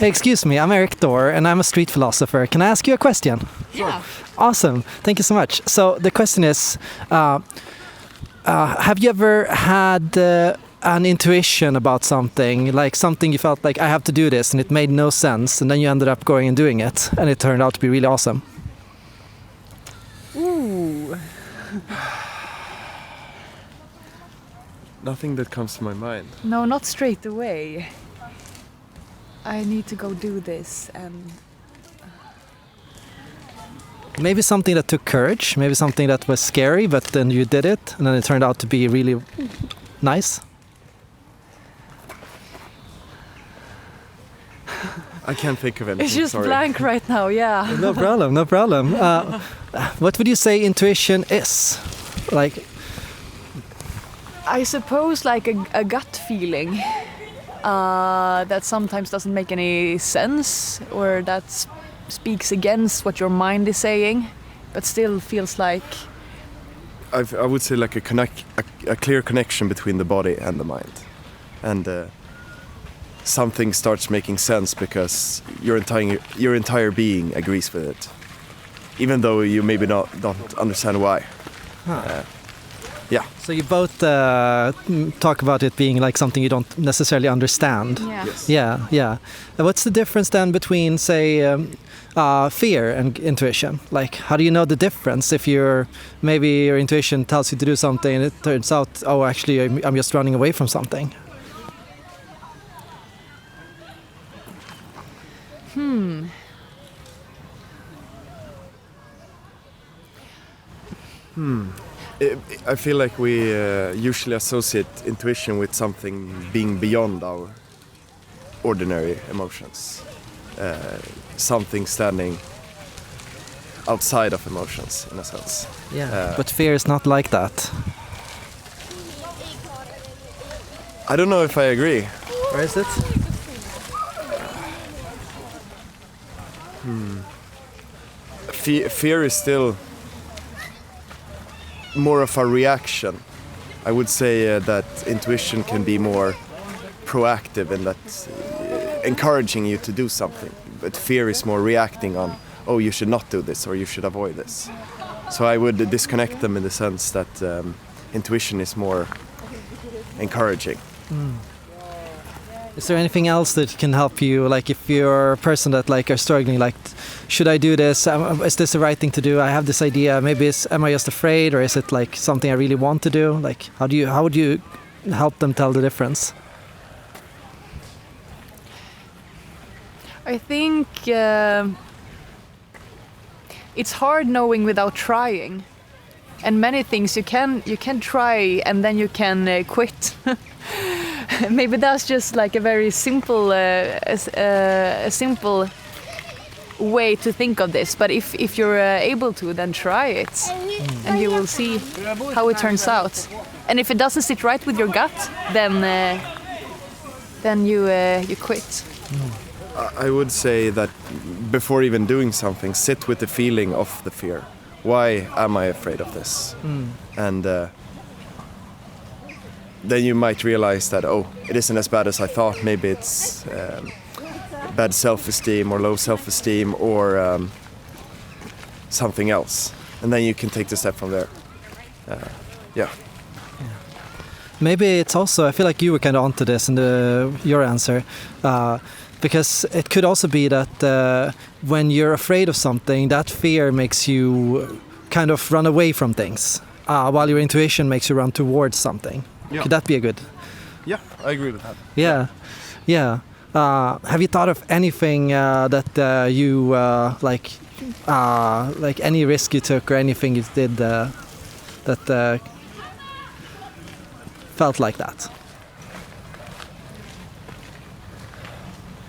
Hey, excuse me, I'm Erik Thor, and I'm a street philosopher. Can I ask you a question? Yeah. Awesome. Thank you so much. So the question is, have you ever had an intuition about something, like something you felt like, I have to do this, and it made no sense, and then you ended up going and doing it, and it turned out to be really awesome? Ooh. Nothing that comes to my mind. No, not straight away. I need to go do this and Maybe something that took courage, maybe something that was scary, but then you did it, and then it turned out to be really nice. I can't think of anything. it's just sorry. blank right now, yeah. No problem, no problem. What would you say intuition is? Like, I suppose like a gut feeling that sometimes doesn't make any sense or that speaks against what your mind is saying, but still feels like I would say like a clear connection between the body and the mind, and something starts making sense because your entire being agrees with it, even though you maybe don't understand why. Yeah. so you both talk about it being like something you don't necessarily understand. yeah. Yes. Yeah. What's the difference then between, say, fear and intuition? Like, how do you know the difference if maybe your intuition tells you to do something and it turns out, oh, actually, I'm just running away from something? I feel like we usually associate intuition with something being beyond our ordinary emotions, something standing outside of emotions in a sense. Yeah. But fear is not like that. I don't know if I agree. Or is it? Fear is still more of a reaction. I would say that intuition can be more proactive in that encouraging you to do something. But fear is more reacting on, oh, you should not do this or you should avoid this. So I would disconnect them in the sense that intuition is more encouraging. Is there anything else that can help you? Like, if you're a person that like are struggling, like, should I do this? Is this the right thing to do? I have this idea. Maybe am I just afraid, or is it like something I really want to do? Like, how would you help them tell the difference? I think it's hard knowing without trying, and many things you can try and then you can quit. Maybe that's just like a very simple a simple way to think of this, but if you're able to, then try it and you will see how it turns out. And if it doesn't sit right with your gut, then you quit. I would say that before even doing something, sit with the feeling of the fear. Why am I afraid of this? And then you might realize that, oh, it isn't as bad as I thought. Maybe it's bad self-esteem or low self-esteem or something else. And then you can take the step from there. Yeah. Maybe it's also, I feel like you were kind of onto this in your answer, because it could also be that when you're afraid of something, that fear makes you kind of run away from things, while your intuition makes you run towards something. Yeah. Could that be a good? Yeah, I agree with that. Yeah. Have you thought of anything that you like any risk you took or anything you did that felt like that?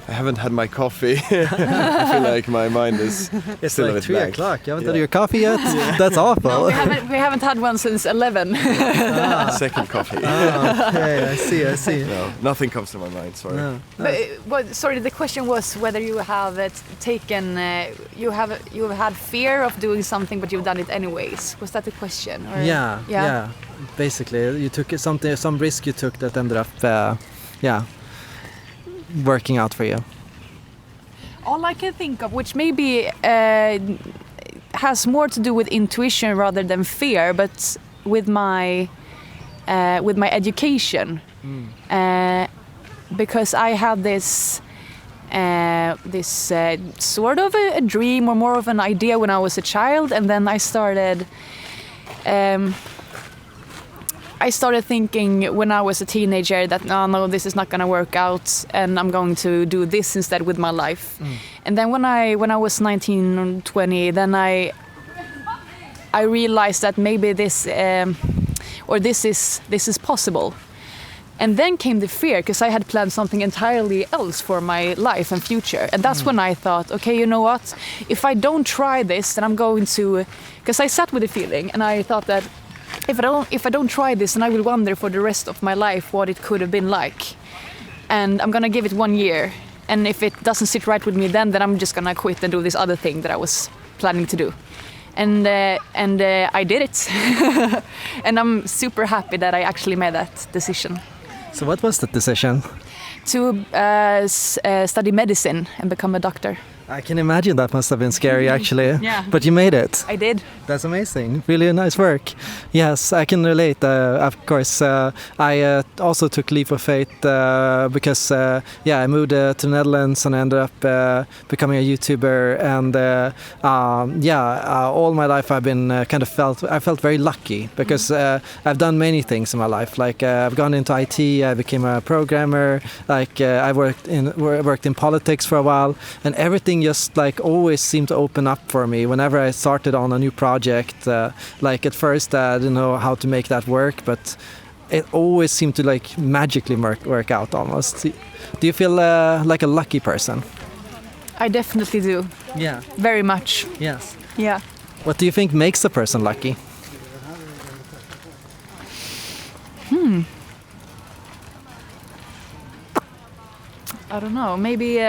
I haven't had my coffee. I feel like my mind is It's still a like bit 3 blank. o'clock. You haven't had your coffee yet? That's awful. We haven't had one since 11. Second coffee. Okay, I see. No, nothing comes to my mind, sorry. No. But sorry, the question was whether you have taken you have had fear of doing something, but you've done it anyways. Was that the question? Or? Yeah. Basically, you took some risk you took that ended up, working out for you. All I can think of, which maybe has more to do with intuition rather than fear, but with my education, because I had this sort of a dream or more of an idea when I was a child, and then I started thinking when I was a teenager that no, this is not going to work out, and I'm going to do this instead with my life. And then when I was 19 or 20, then I realized that maybe this is possible. And then came the fear, because I had planned something entirely else for my life and future. And that's when I thought, okay, you know what? If I don't try this, then I'm going to... Because I sat with the feeling, and I thought that if I don't try this, then I will wonder for the rest of my life what it could have been like. And I'm going to give it 1 year. And if it doesn't sit right with me then I'm just going to quit and do this other thing that I was planning to do. And I did it. And I'm super happy that I actually made that decision. So what was the decision? To study medicine and become a doctor. I can imagine that must have been scary, actually. Yeah. But you made it. I did. That's amazing. Really nice work. Yes, I can relate. Of course, I also took leap of faith because, I moved to the Netherlands and ended up becoming a YouTuber. And all my life I've been I felt very lucky because I've done many things in my life. Like I've gone into IT, I became a programmer. Like I worked in politics for a while, and everything just like always seemed to open up for me whenever I started on a new project. Like at first I didn't know how to make that work, but it always seemed to like magically work out almost. Do you feel like a lucky person? I definitely do. Yeah. Very much. Yes. Yeah. What do you think makes a person lucky? I don't know. Maybe...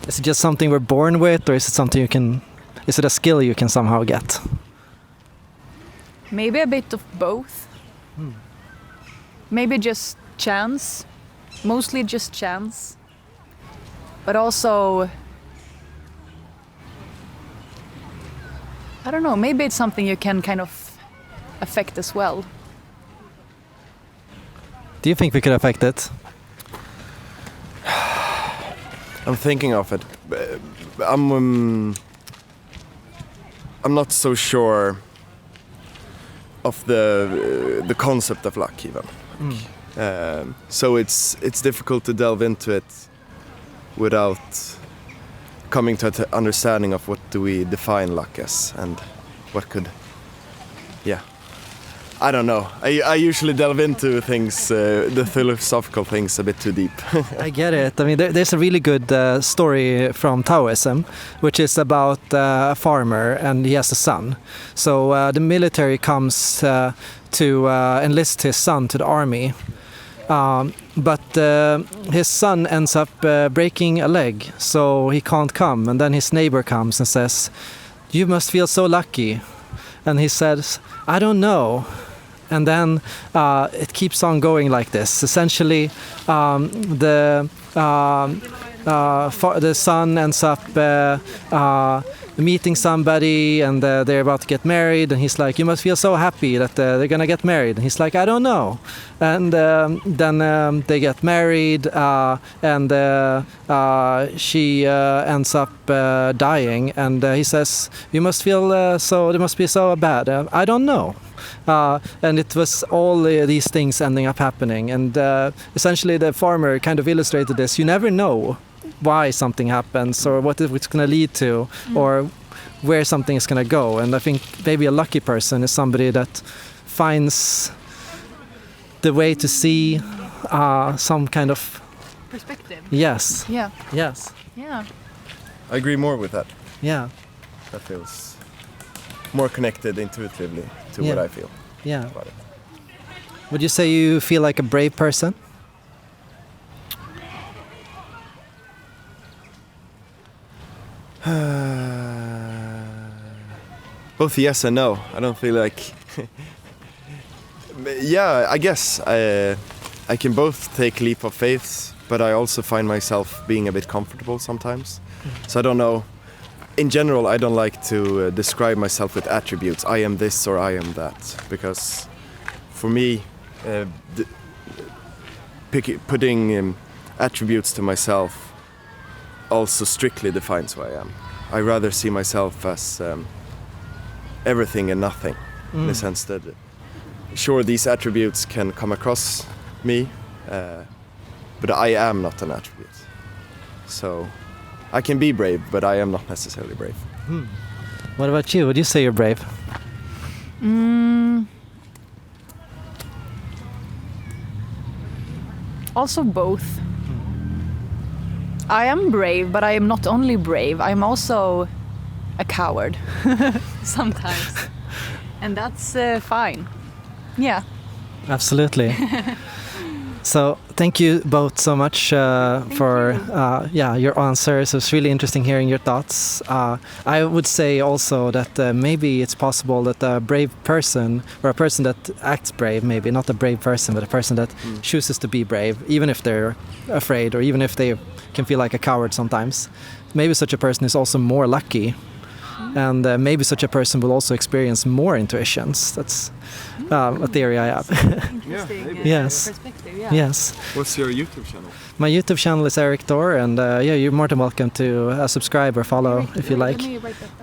Is it just something we're born with, or is it a skill you can somehow get? Maybe a bit of both. Maybe just chance. Mostly just chance. But also... I don't know, maybe it's something you can kind of affect as well. Do you think we could affect it? I'm thinking of it. I'm not so sure of the concept of luck even. So it's difficult to delve into it without coming to an understanding of what do we define luck as and what could, I don't know. I usually delve into things, the philosophical things, a bit too deep. I get it. I mean, there's a really good story from Taoism, which is about a farmer and he has a son. So the military comes to enlist his son to the army. But his son ends up breaking a leg, so he can't come. And then his neighbor comes and says, "You must feel so lucky." And he says, "I don't know." And then it keeps on going like this. Essentially, the son ends up meeting somebody, and they're about to get married, and he's like, "You must feel so happy that they're gonna get married." And he's like, "I don't know." And then they get married, and she ends up dying, and he says, "You must feel they must be so bad." "I don't know." And it was all these things ending up happening, and essentially the farmer kind of illustrated this. You never know why something happens or what it's going to lead to or where something is going to go. And I think maybe a lucky person is somebody that finds the way to see some kind of perspective. Yes. Yeah. Yes. Yeah. I agree more with that. Yeah. That feels more connected intuitively to what I feel about it. Would you say you feel like a brave person? Both yes and no. I don't feel like... I guess I can both take leap of faith but I also find myself being a bit comfortable sometimes. So I don't know. In general, I don't like to describe myself with attributes. I am this or I am that, because for me, putting attributes to myself also strictly defines who I am. I rather see myself as everything and nothing, in the sense that, sure, these attributes can come across me, but I am not an attribute. So I can be brave, but I am not necessarily brave. What about you? Would you say you're brave? Also both. I am brave, but I am not only brave, I'm also a coward sometimes. And that's fine. Yeah. Absolutely. So thank you both so much for your answers. It was really interesting hearing your thoughts. I would say also that maybe it's possible that a brave person, or a person that acts brave, maybe not a brave person, but a person that chooses to be brave, even if they're afraid or even if they can feel like a coward sometimes, maybe such a person is also more lucky. And maybe such a person will also experience more intuitions. That's a theory I have. Interesting Yes. perspective, yeah. Yes. What's your YouTube channel? My YouTube channel is Erik Thor, and you're more than welcome to subscribe or follow if you like. Let me write that